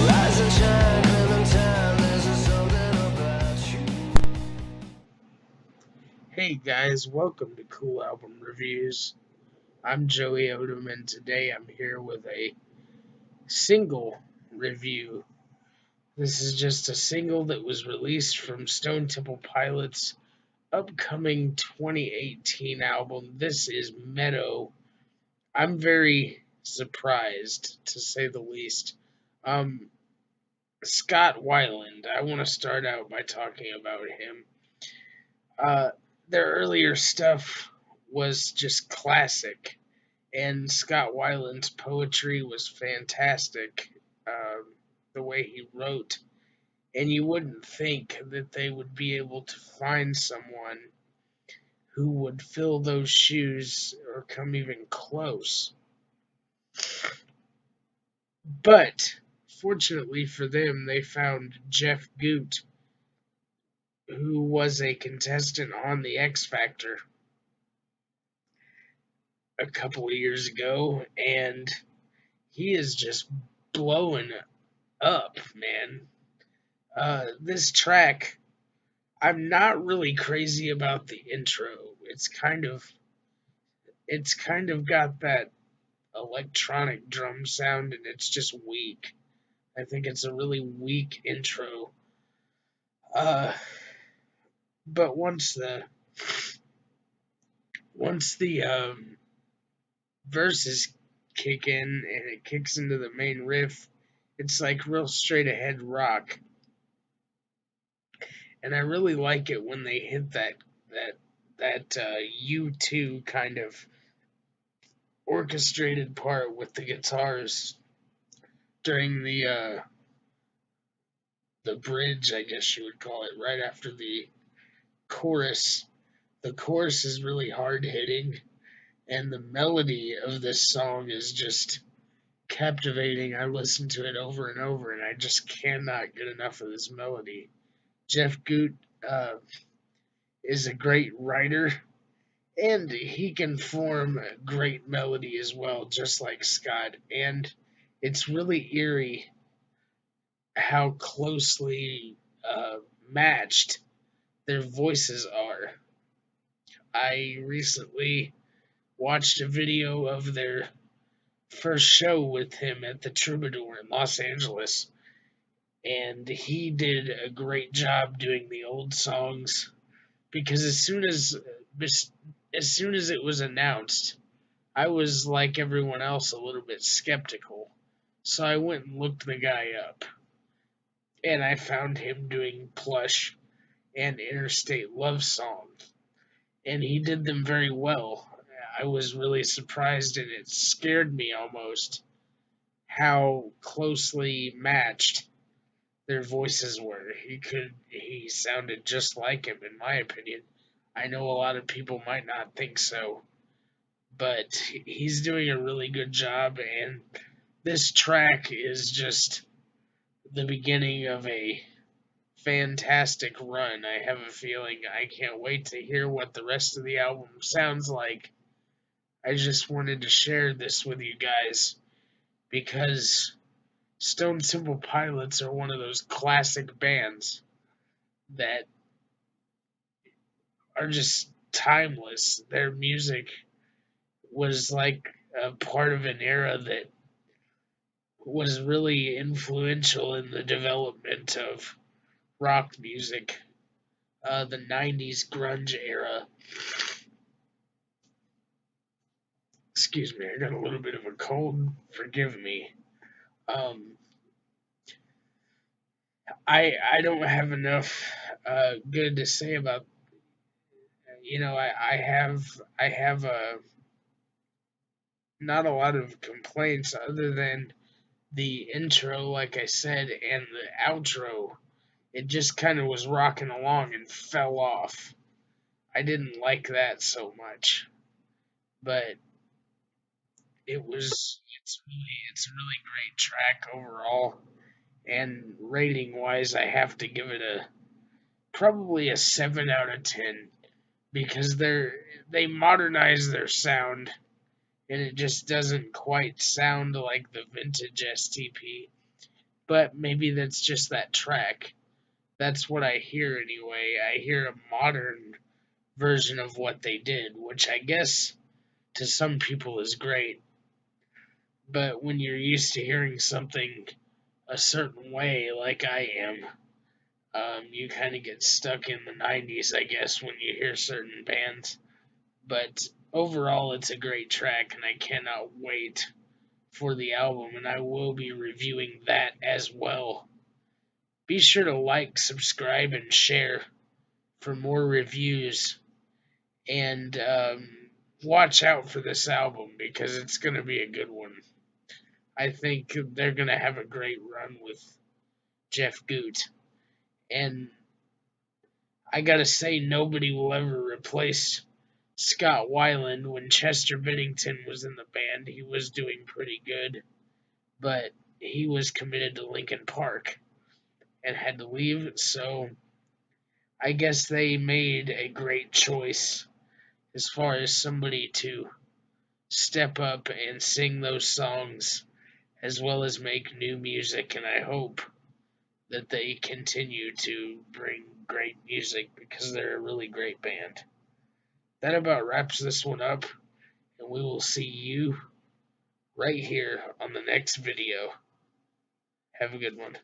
Rise and shine, Clementine, there's something about you. Hey guys, welcome to Cool Album Reviews. I'm Joey Odom, and today I'm here with a single review. This is just a single that was released from Stone Temple Pilots' upcoming 2018 album. This is Meadow. I'm very surprised, to say the least. Um, Scott Weiland, I want to start out by talking about him. Uh, their earlier stuff was just classic, and Scott Weiland's poetry was fantastic. The way he wrote, and you wouldn't think that they would be able to find someone who would fill those shoes or come even close. But fortunately for them, they found Jeff Goot, who was a contestant on the X Factor a couple of years ago, and he is just blowing up, man. This track, I'm not really crazy about the intro. It's kind of got that electronic drum sound, and it's just weak. I think it's a really weak intro. Uh, but once the verses kick in and it kicks into the main riff, it's like real straight ahead rock, and I really like it when they hit that U2 kind of orchestrated part with the guitars during the bridge, I guess you would call it, right after the chorus. The chorus is really hard hitting, and the melody of this song is just captivating. I listen to it over and over, and I just cannot get enough of this melody. Jeff Goot uh, is a great writer, and he can form a great melody as well, just like Scott. And it's really eerie how closely matched their voices are. I recently watched a video of their first show with him at the Troubadour in Los Angeles, and he did a great job doing the old songs because as soon as it was announced, I was like everyone else a little bit skeptical. So I went and looked the guy up, and I found him doing Plush and Interstate Love songs, and he did them very well. I was really surprised, and it scared me almost how closely matched their voices were. He sounded just like him, in my opinion. I know a lot of people might not think so, but he's doing a really good job, and this track is just the beginning of a fantastic run. I have a feeling I can't wait to hear what the rest of the album sounds like. I just wanted to share this with you guys because Stone Temple Pilots are one of those classic bands that are just timeless. Their music was like a part of an era that was really influential in the development of rock music, the 90s grunge era. Excuse me, I got a little bit of a cold. Forgive me. Um, I don't have enough good to say about. I have not a lot of complaints other than the intro, like I said, and the outro. It just kind of was rocking along and fell off. I didn't like that so much, but It's a really great track overall. And rating wise, I have to give it a probably a 7 out of 10 because they modernize their sound and it just doesn't quite sound like the vintage STP. But maybe that's just that track. That's what I hear anyway. I hear a modern version of what they did, which I guess to some people is great. But when you're used to hearing something a certain way, like I am, you kind of get stuck in the 90s, I guess, when you hear certain bands. But overall, it's a great track, and I cannot wait for the album, and I will be reviewing that as well. Be sure to like, subscribe, and share for more reviews, and watch out for this album because it's going to be a good one. I think they're going to have a great run with Jeff Goot, and I gotta say, nobody will ever replace Scott Weiland. When Chester Bennington was in the band, he was doing pretty good, but he was committed to Linkin Park and had to leave, so I guess they made a great choice as far as somebody to step up and sing those songs as well as make new music, and I hope that they continue to bring great music because they're a really great band. That about wraps this one up, and we will see you right here on the next video. Have a good one.